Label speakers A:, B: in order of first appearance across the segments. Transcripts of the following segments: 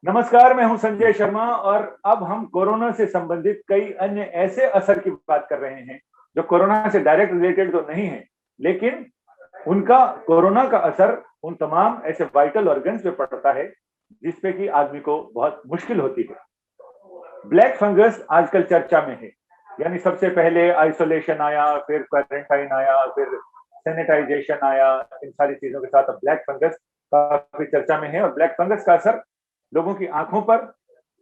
A: नमस्कार, मैं हूं संजय शर्मा और अब हम कोरोना से संबंधित कई अन्य ऐसे असर की बात कर रहे हैं जो कोरोना से डायरेक्ट रिलेटेड तो नहीं है, लेकिन उनका कोरोना का असर उन तमाम ऐसे वाइटल ऑर्गन्स पे पड़ता है जिसपे कि आदमी को बहुत मुश्किल होती है। ब्लैक फंगस आजकल चर्चा में है, यानी सबसे पहले आइसोलेशन आया, फिर क्वारंटाइन आया, फिर सैनिटाइजेशन आया। इन सारी चीजों के साथ अब ब्लैक फंगस काफी चर्चा में है और ब्लैक फंगस का असर लोगों की आंखों पर,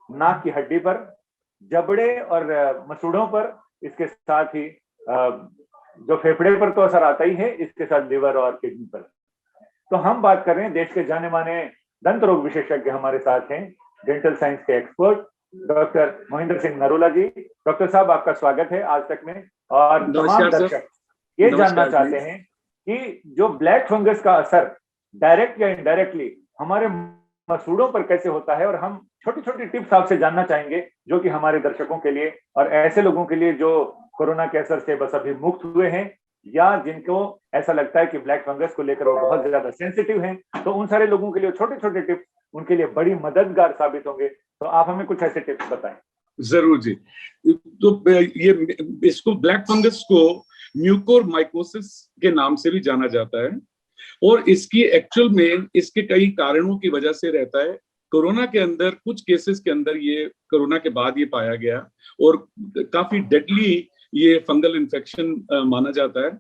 A: नाक की हड्डी पर, जबड़े और मसूड़ों पर, इसके साथ ही जो फेफड़े पर तो असर आता ही है, इसके साथ लिवर और किडनी पर। तो हम बात कर रहे हैं, देश के जाने माने दंत रोग विशेषज्ञ हमारे साथ हैं, डेंटल साइंस के एक्सपर्ट डॉक्टर मोहिंदर सिंह नरोला जी। डॉक्टर साहब, आपका स्वागत है आज तक में। और तमाम दर्शक ये जानना चाहते हैं कि जो ब्लैक फंगस का असर डायरेक्ट या इनडायरेक्टली हमारे मसूड़ों पर कैसे होता है, और हम छोटी छोटी टिप्स आपसे जानना चाहेंगे जो कि हमारे दर्शकों के लिए और ऐसे लोगों के लिए जो कोरोना के असर से बस अभी मुक्त हुए हैं या जिनको ऐसा लगता है कि ब्लैक फंगस को लेकर वो बहुत ज्यादा सेंसिटिव हैं, तो उन सारे लोगों के लिए छोटे छोटे टिप्स उनके लिए बड़ी मददगार साबित होंगे। तो आप हमें कुछ ऐसे टिप्स बताएं।
B: जरूर जी। तो ये इसको ब्लैक फंगस को म्यूकोरमाइकोसिस के नाम से भी जाना जाता है और इसकी एक्चुअल में इसके कई कारणों की वजह से रहता है। कोरोना के अंदर कुछ केसेस के अंदर ये कोरोना के बाद ये पाया गया और काफी डेडली ये फंगल इन्फेक्शन माना जाता है।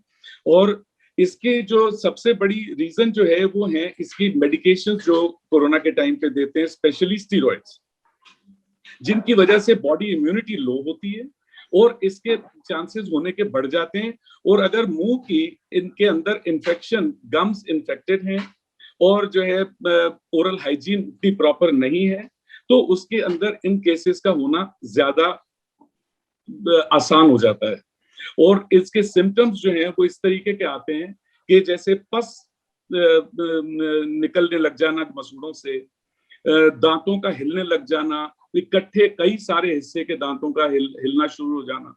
B: और इसके जो सबसे बड़ी रीजन जो है वो है इसकी मेडिकेशन जो कोरोना के टाइम पे देते हैं, स्पेशली स्टीरॉइड्स, जिनकी वजह से बॉडी इम्यूनिटी लो होती है और इसके चांसेस होने के बढ़ जाते हैं। और अगर मुंह की इनके अंदर इन्फेक्शन, गम्स इन्फेक्टेड हैं और जो है ओरल हाइजीन भी प्रॉपर नहीं है, तो उसके अंदर इन केसेस का होना ज्यादा आसान हो जाता है। और इसके सिम्टम्स जो हैं वो इस तरीके के आते हैं कि जैसे पस निकलने लग जाना मसूड़ों से, दांतों का हिलने लग जाना, इकट्ठे कई सारे हिस्से के दांतों का हिलना शुरू हो जाना,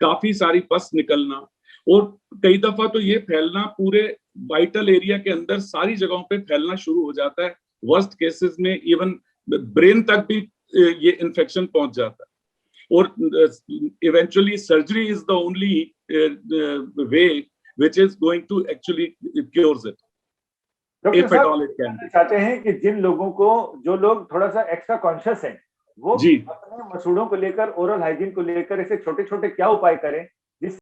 B: काफी सारी पस निकलना, और कई दफा तो ये फैलना पूरे वाइटल एरिया के अंदर सारी जगहों पे फैलना शुरू हो जाता है। वर्स्ट केसेस में इवन ब्रेन तक भी ये इन्फेक्शन पहुंच जाता है और eventually surgery is the only way which is going to actually cures it.
A: Doctor साहब चाहते हैं कि जिन लोगों को, जो लोग थोड़ा सा एक्स्ट्रा कॉन्शियस हैं, वो अपने मसूड़ों को लेकर, ओरल हाइजीन को लेकर ऐसे छोटे छोटे क्या उपाय करें जिस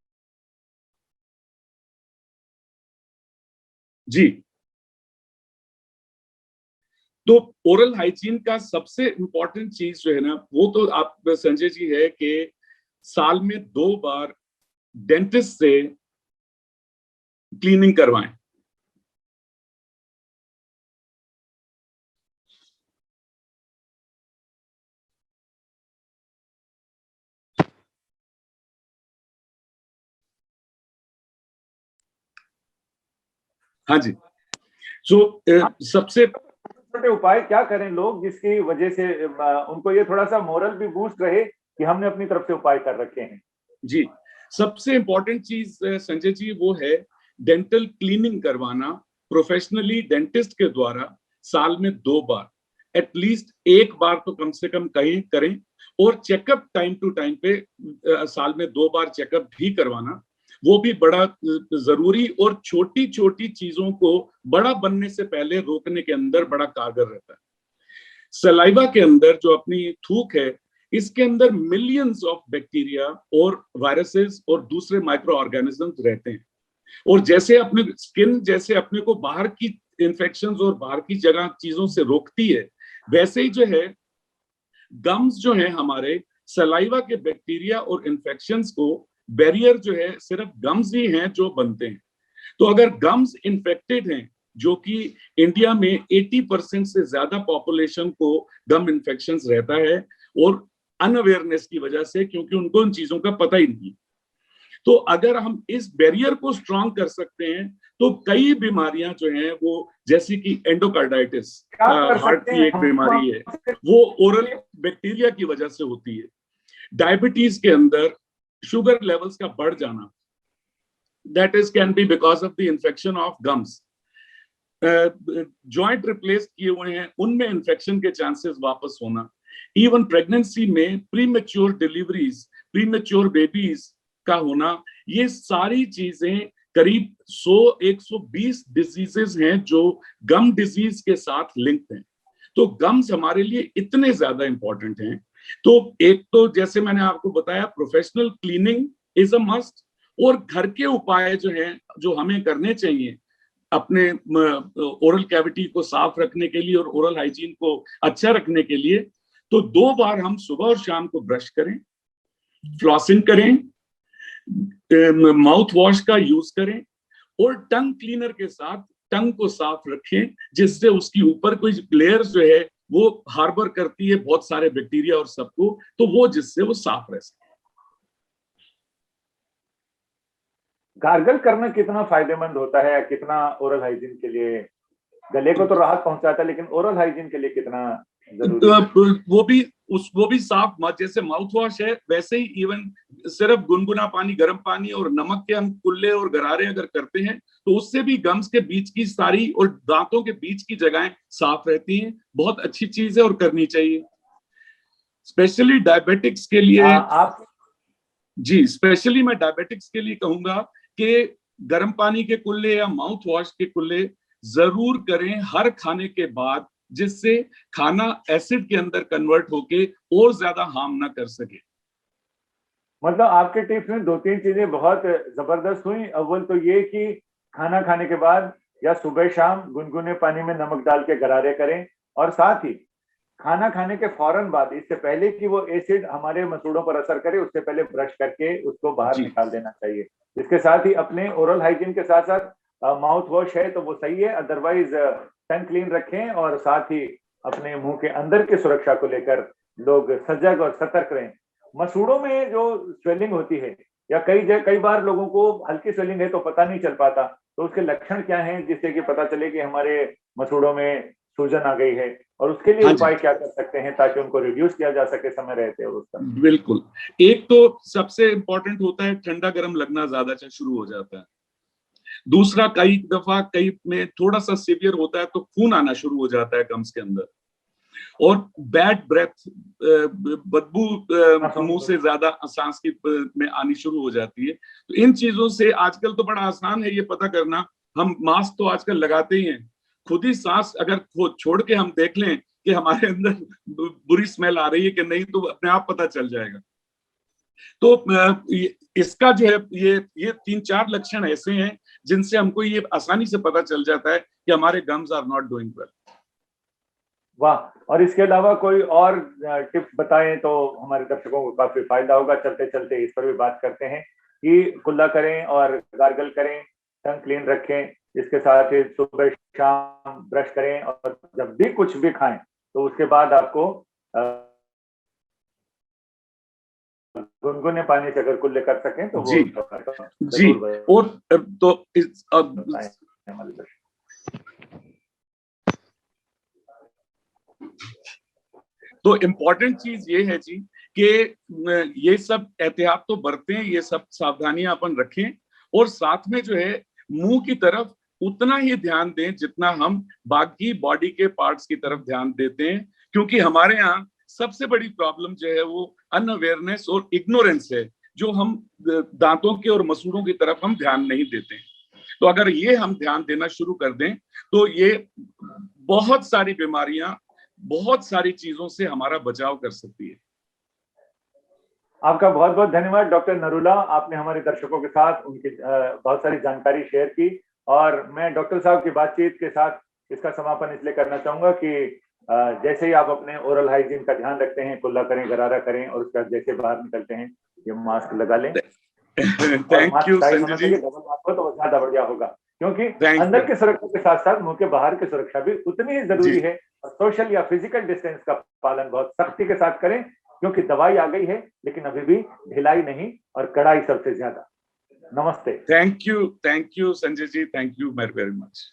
B: जी। तो ओरल हाइजीन का सबसे इंपॉर्टेंट चीज जो है ना, वो तो आप संजय जी है कि साल में 2 बार डेंटिस्ट से क्लीनिंग करवाएं। हाँ जी। सबसे
A: छोटे उपाय क्या करें लोग जिसकी वजह से उनको ये थोड़ा सा मोरल भी बूस्ट रहे कि हमने अपनी तरफ से उपाय कर रखे हैं।
B: जी, सबसे इंपॉर्टेंट चीज संजय जी वो है डेंटल क्लीनिंग करवाना प्रोफेशनली डेंटिस्ट के द्वारा साल में 2 बार, एटलीस्ट 1 बार तो कम से कम करें। और चेकअप टाइम टू टाइम पे साल में 2 बार चेकअप भी करवाना, वो भी बड़ा जरूरी और छोटी छोटी चीजों को बड़ा बनने से पहले रोकने के अंदर बड़ा कारगर रहता है। सलाइवा के अंदर जो अपनी थूक है, इसके अंदर मिलियंस ऑफ बैक्टीरिया और वायरसेस और दूसरे माइक्रो ऑर्गेनिजम्स रहते हैं। और जैसे अपने स्किन जैसे अपने को बाहर की इन्फेक्शंस और बाहर की जगह चीजों से रोकती है, वैसे ही जो है गम्स जो है हमारे सलाइवा के बैक्टीरिया और इन्फेक्शंस को बैरियर जो है सिर्फ गम्स ही हैं जो बनते हैं। तो अगर गम्स इन्फेक्टेड हैं, जो कि इंडिया में 80% से ज्यादा पॉपुलेशन को गम इन्फेक्शंस रहता है और अनअवेयरनेस की वजह से, क्योंकि उनको उन चीजों का पता ही नहीं। तो अगर हम इस बैरियर को स्ट्रॉन्ग कर सकते हैं तो कई बीमारियां जो हैं वो, जैसे कि एंडोकार्डाइटिस, हार्ट की एक बीमारी है, वो ओरल बैक्टीरिया की वजह से होती है। डायबिटीज के अंदर शुगर लेवल्स का बढ़ जाना, that is can be because of the infection of gums. Joint replace किए हुए हैं उनमें इन्फेक्शन के चांसेस वापस होना, इवन प्रेगनेंसी में प्रीमेच्योर डिलीवरीज, प्रीमेच्योर बेबीज का होना, ये सारी चीजें करीब 100-120 डिजीजेस हैं जो गम डिजीज के साथ लिंक्ड हैं। तो गम्स हमारे लिए इतने ज्यादा इंपॉर्टेंट हैं। तो एक तो जैसे मैंने आपको बताया, professional cleaning is a must, और घर के उपाय जो हैं जो हमें करने चाहिए अपने ओरल कैविटी को साफ रखने के लिए और ओरल हाइजीन को अच्छा रखने के लिए, तो 2 बार हम सुबह और शाम को ब्रश करें, फ्लॉसिंग करें, माउथ वॉश का यूज करें, और टंग क्लीनर के साथ टंग को साफ रखें, जिससे उसकी ऊपर कोई लेयर जो है वो हार्बर करती है बहुत सारे बैक्टीरिया और सबको, तो वो जिससे वो साफ रह सके।
A: गार्गल करना कितना फायदेमंद होता है, कितना ओरल हाइजीन के लिए? गले को तो राहत पहुंचाता है, लेकिन ओरल हाइजीन के लिए कितना जरूरी है?
B: वो भी साफ, जैसे माउथ वॉश है वैसे ही इवन सिर्फ गुनगुना पानी, गर्म पानी और नमक के हम कुल्ले और गरारे अगर करते हैं तो उससे भी गम्स के बीच की सारी और दांतों के बीच की जगहें साफ रहती हैं। बहुत अच्छी चीज है और करनी चाहिए, स्पेशली डायबिटिक्स के लिए।
A: आप
B: जी, स्पेशली मैं डायबिटिक्स के लिए कहूंगा कि गर्म पानी के कुल्ले या माउथ वॉश के कुल्ले जरूर करें हर खाने के बाद, जिससे खाना एसिड के अंदर कन्वर्ट होके और ज्यादा हार्म ना कर सके।
A: मतलब आपके टिप्स में 2-3 चीजें बहुत जबरदस्त हुई। अव्वल तो ये कि खाना खाने के बाद या सुबह शाम गुनगुने पानी में नमक डाल के गरारे करें, और साथ ही खाना खाने के फौरन बाद, इससे पहले कि वो एसिड हमारे मसूड़ों पर असर करे, उससे पहले ब्रश करके उसको बाहर निकाल देना चाहिए। इसके साथ ही अपने ओरल हाइजीन के साथ साथ माउथ वॉश है तो वो सही है, अदरवाइज टंग क्लीन रखें, और साथ ही अपने मुंह के अंदर की सुरक्षा को लेकर लोग सजग और सतर्क रहें। मसूड़ों में जो स्वेलिंग होती है, या कई बार लोगों को हल्की स्वेलिंग है तो पता नहीं चल पाता, तो उसके लक्षण क्या हैं जिससे कि पता चले कि हमारे मसूड़ों में सूजन आ गई है, और उसके लिए उपाय क्या कर सकते हैं ताकि उनको रिड्यूस किया जा सके समय रहते और उसका?
B: बिल्कुल, एक तो सबसे इंपॉर्टेंट होता है ठंडा गर्म लगना ज्यादा शुरू हो जाता है। दूसरा, कई दफा कई में थोड़ा सा सीवियर होता है तो खून आना शुरू हो जाता है गम्स के अंदर, और बैड ब्रेथ, बदबू मुंह से ज्यादा सांस की में आनी शुरू हो जाती है। तो इन चीजों से आजकल तो बड़ा आसान है ये पता करना, हम मास्क तो आजकल लगाते ही हैं, खुद ही सांस अगर छोड़ के हम देख लें कि हमारे अंदर बुरी स्मेल आ रही है कि नहीं, तो अपने आप पता चल जाएगा। तो इसका जो है ये 3-4 लक्षण ऐसे हैं जिनसे हमको ये आसानी से पता चल जाता है कि हमारे gums are not doing well.
A: वाह, और इसके अलावा कोई और टिप्स बताएं तो हमारे दर्शकों को काफी फायदा होगा। चलते चलते इस पर भी बात करते हैं कि कुल्ला करें और गार्गल करें, टंग क्लीन रखें, इसके साथ ही सुबह शाम ब्रश करें, और जब भी कुछ भी खाएं तो उसके बाद आपको गुनगुने पानी से अगर कुल्ले कर सकें तो
B: जी, जी। और तो तो इम्पोर्टेंट चीज ये है जी कि ये सब एहतियात तो बरतें, ये सब सावधानियां अपन रखें, और साथ में जो है मुंह की तरफ उतना ही ध्यान दें जितना हम बाकी बॉडी के पार्ट्स की तरफ ध्यान देते हैं, क्योंकि हमारे यहाँ सबसे बड़ी प्रॉब्लम जो है वो अनअवेयरनेस और इग्नोरेंस है, जो हम दांतों के और मसूड़ों की तरफ हम ध्यान नहीं देते हैं। तो अगर ये हम ध्यान देना शुरू कर दें तो ये बहुत सारी बीमारियां, बहुत सारी चीजों से हमारा बचाव कर सकती है।
A: आपका बहुत बहुत धन्यवाद डॉक्टर नरूला, आपने हमारे दर्शकों के साथ उनकी बहुत सारी जानकारी शेयर की, और मैं डॉक्टर साहब की बातचीत के साथ इसका समापन इसलिए करना चाहूंगा कि जैसे ही आप अपने ओरल हाइजीन का ध्यान रखते हैं, कुल्ला करें, गरारा करें, और उसके बाद जैसे बाहर निकलते हैं ये मास्क लगा लें।
B: थैंक यू संजय जी।
A: तो ज्यादा बढ़िया होगा, क्योंकि अंदर की सुरक्षा के साथ साथ मुंह के बाहर की सुरक्षा भी उतनी ही जरूरी है, और सोशल या फिजिकल डिस्टेंस का पालन बहुत सख्ती के साथ करें, क्योंकि दवाई आ गई है लेकिन अभी भी ढिलाई नहीं और कड़ाई सबसे ज्यादा। नमस्ते।
B: Thank you Sanjay ji, thank you very much.